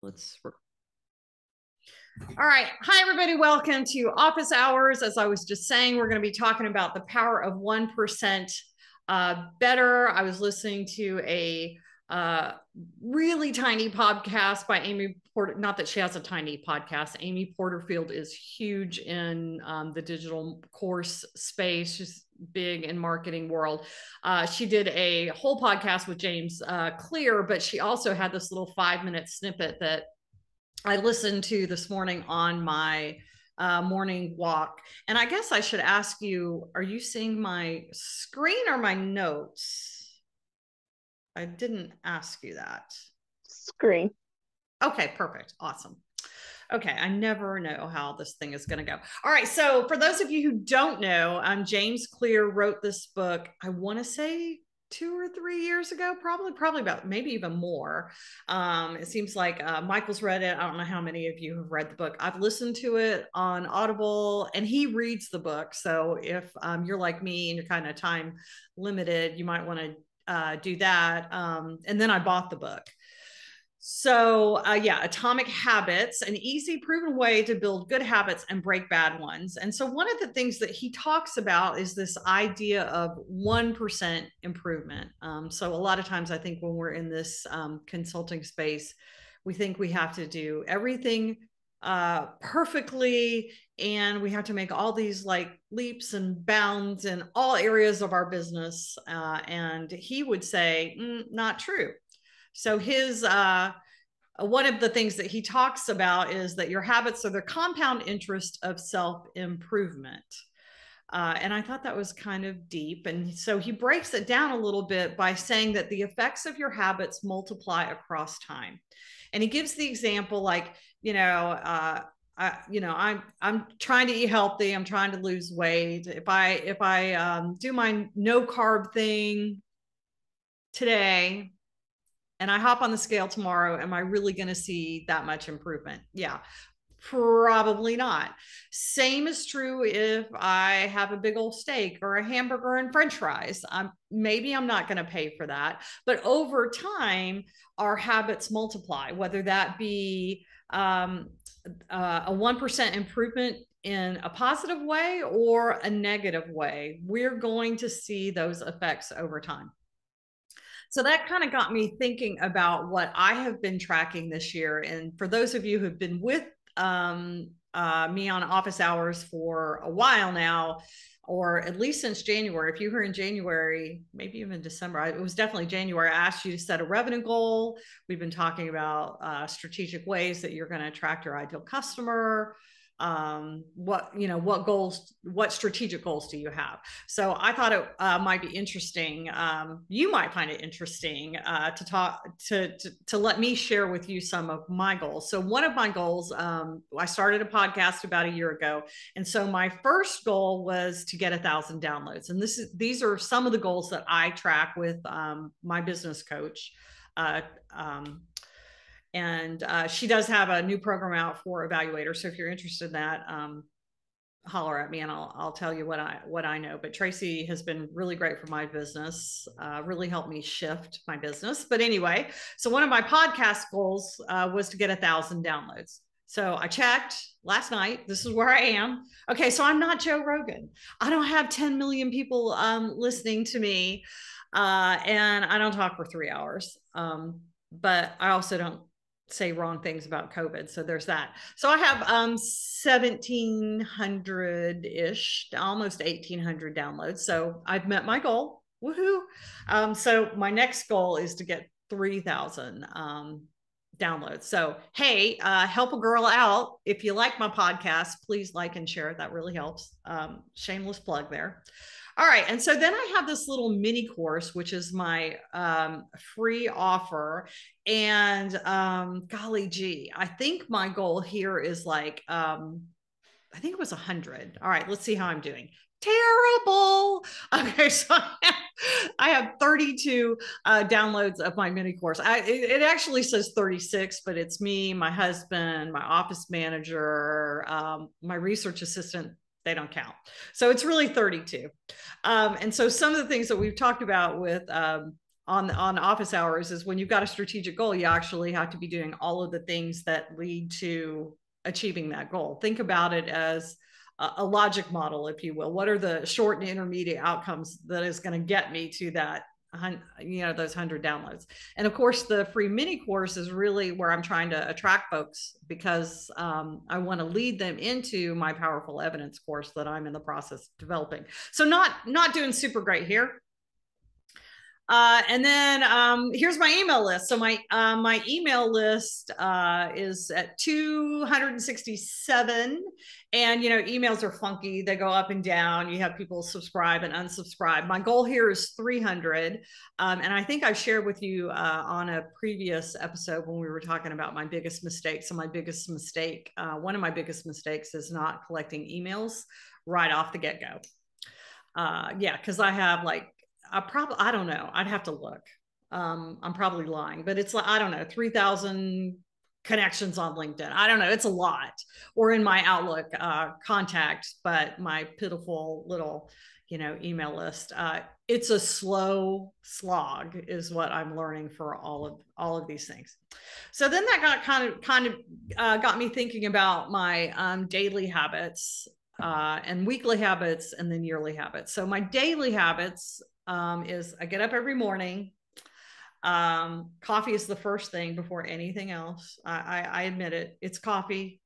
Let's. All right. Hi, everybody. Welcome to Office Hours. As I was just saying, we're going to be talking about the power of 1% better. I was listening to a really tiny podcast by Amy Porter. Not that she has a tiny podcast. Amy Porterfield is huge in the digital course space. She's big in marketing world. She did a whole podcast with James Clear, but she also had this little 5-minute snippet that I listened to this morning on my morning walk. And I guess I should ask you, are you seeing my screen or my notes? I didn't ask you that. Screen. Okay, perfect. Awesome. Okay, I never know how this thing is going to go. All right, so for those of you who don't know, James Clear wrote this book, I want to say 2 or 3 years ago, probably about maybe even more. It seems like Michael's read it. I don't know how many of you have read the book. I've listened to it on Audible, and he reads the book. So if you're like me and you're kind of time limited, you might want to do that. And then I bought the book. So yeah, Atomic Habits, an easy proven way to build good habits and break bad ones. And so one of the things that he talks about is this idea of 1% improvement. So a lot of times I think when we're in this consulting space, we think we have to do everything perfectly, and we have to make all these like leaps and bounds in all areas of our business. And he would say, not true. So his one of the things that he talks about is that your habits are the compound interest of self-improvement. And I thought that was kind of deep. And so he breaks it down a little bit by saying that the effects of your habits multiply across time. And he gives the example like, I'm trying to eat healthy. I'm trying to lose weight. If I do my no carb thing today, and I hop on the scale tomorrow, am I really going to see that much improvement? Yeah, probably not. Same is true if I have a big old steak or a hamburger and French fries. Maybe I'm not going to pay for that. But over time, our habits multiply, whether that be a 1% improvement in a positive way or a negative way. We're going to see those effects over time. So that kind of got me thinking about what I have been tracking this year. And for those of you who've been with me on Office Hours for a while now, or at least since January, if you were in January, maybe even December, it was definitely January, I asked you to set a revenue goal. We've been talking about strategic ways that you're going to attract your ideal customer. What goals, what strategic goals do you have? So I thought it might be interesting. You might find it interesting to talk to let me share with you some of my goals. So one of my goals, I started a podcast about a year ago, and so my first goal was to get 1,000 downloads. And these are some of the goals that I track with my business coach. And she does have a new program out for evaluators. So if you're interested in that, holler at me and I'll tell you what I know. But Tracy has been really great for my business, really helped me shift my business. But anyway, so one of my podcast goals was to get 1,000 downloads. So I checked last night. This is where I am. Okay, so I'm not Joe Rogan. I don't have 10 million people listening to me, and I don't talk for 3 hours. But I also don't say wrong things about COVID. So there's that. So I have 1,700-ish, almost 1,800 downloads. So I've met my goal. Woohoo. So my next goal is to get 3,000 downloads. So, hey, help a girl out. If you like my podcast, please like and share it. That really helps. Shameless plug there. All right. And so then I have this little mini course, which is my free offer. And golly gee, I think my goal here is like, I think it was 100. All right, let's see how I'm doing. Terrible. Okay, so I have 32 downloads of my mini course. It actually says 36, but it's me, my husband, my office manager, my research assistant. They don't count. So it's really 32. And so some of the things that we've talked about with on on office hours is when you've got a strategic goal, you actually have to be doing all of the things that lead to achieving that goal. Think about it as a logic model, if you will. What are the short and intermediate outcomes that is going to get me to that, those 100 downloads? And of course, the free mini course is really where I'm trying to attract folks, because I want to lead them into my powerful evidence course that I'm in the process of developing. So not doing super great here. And then here's my email list. So my email list is at 267, and emails are funky. They go up and down. You have people subscribe and unsubscribe. My goal here is 300, and I think I've shared with you on a previous episode when we were talking about my biggest mistakes. So my biggest mistake, one of my biggest mistakes, is not collecting emails right off the get-go. Yeah, because I have I don't know. I'd have to look. I'm probably lying, but it's I don't know, 3,000 connections on LinkedIn. I don't know. It's a lot. Or in my Outlook contacts, but my pitiful little, email list. It's a slow slog, is what I'm learning for all of these things. So then that got kind of got me thinking about my daily habits. And weekly habits, and then yearly habits. So my daily habits is I get up every morning. Coffee is the first thing before anything else. I admit it. It's coffee.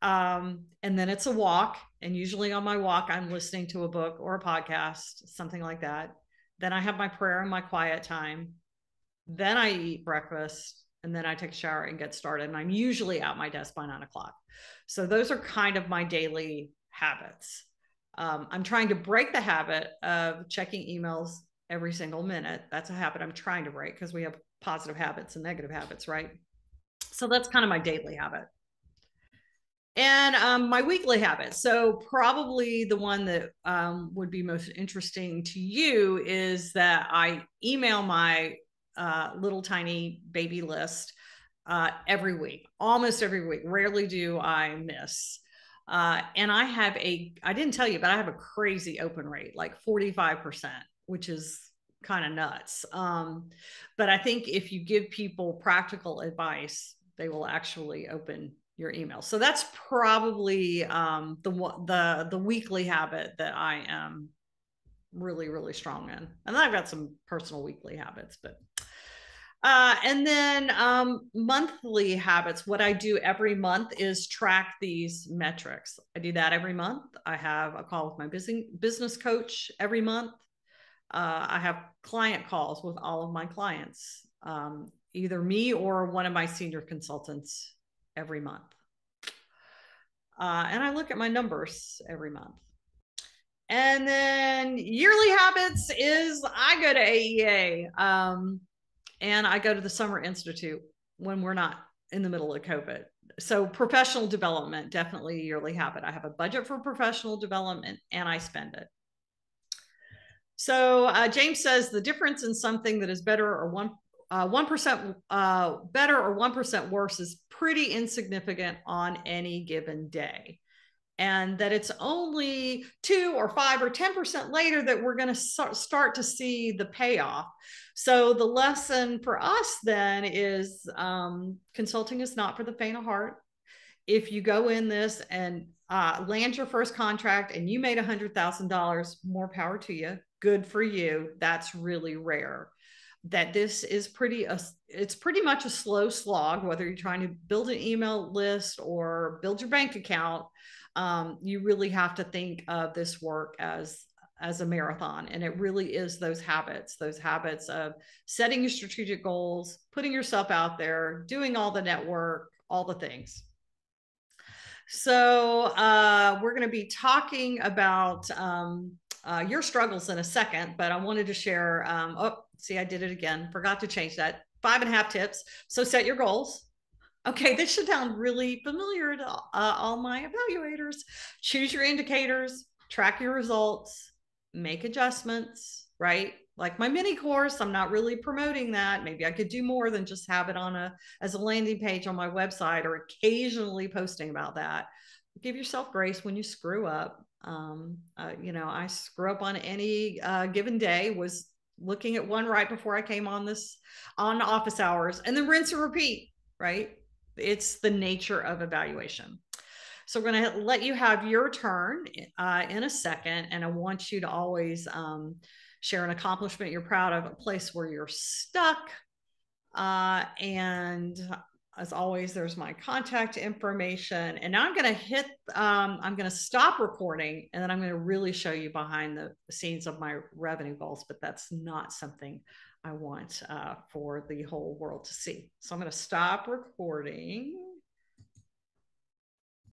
And then it's a walk. And usually on my walk, I'm listening to a book or a podcast, something like that. Then I have my prayer and my quiet time. Then I eat breakfast, and then I take a shower and get started. And I'm usually at my desk by 9 o'clock. So those are kind of my daily habits. I'm trying to break the habit of checking emails every single minute. That's a habit I'm trying to break, because we have positive habits and negative habits, right? So that's kind of my daily habit. And my weekly habit. So probably the one that would be most interesting to you is that I email my little tiny baby list every week, almost every week. Rarely do I miss. And I didn't tell you, but I have a crazy open rate, like 45%, which is kind of nuts. But I think if you give people practical advice, they will actually open your email. So that's probably the weekly habit that I am really, really strong in. And then I've got some personal weekly habits, but and then monthly habits. What I do every month is track these metrics. I do that every month. I have a call with my business coach every month. I have client calls with all of my clients, either me or one of my senior consultants every month. And I look at my numbers every month. And then yearly habits is I go to AEA. And I go to the Summer Institute when we're not in the middle of COVID. So professional development, definitely a yearly habit. I have a budget for professional development, and I spend it. So James says the difference in something that is better or 1% better or 1% worse is pretty insignificant on any given day. And that it's only 2 or 5 or 10% later that we're going to start to see the payoff. So the lesson for us then is consulting is not for the faint of heart. If you go in this and land your first contract and you made $100,000, more power to you. Good for you. That's really rare. That this is it's pretty much a slow slog, whether you're trying to build an email list or build your bank account. You really have to think of this work as a marathon. And it really is those habits of setting your strategic goals, putting yourself out there, doing all the network, all the things. So we're going to be talking about your struggles in a second, but I wanted to share, see, I did it again. Forgot to change that. 5.5 tips. So set your goals. Okay, this should sound really familiar to all my evaluators. Choose your indicators, track your results, make adjustments, right? Like my mini course, I'm not really promoting that. Maybe I could do more than just have it on as a landing page on my website, or occasionally posting about that. Give yourself grace when you screw up. I screw up on any given day. Was looking at one right before I came on office hours, and then rinse and repeat, right? It's the nature of evaluation. So we're going to let you have your turn in a second. And I want you to always share an accomplishment you're proud of, a place where you're stuck. And as always, there's my contact information. And now I'm going to I'm going to stop recording, and then I'm going to really show you behind the scenes of my revenue goals, but that's not something I want for the whole world to see. So I'm going to stop recording.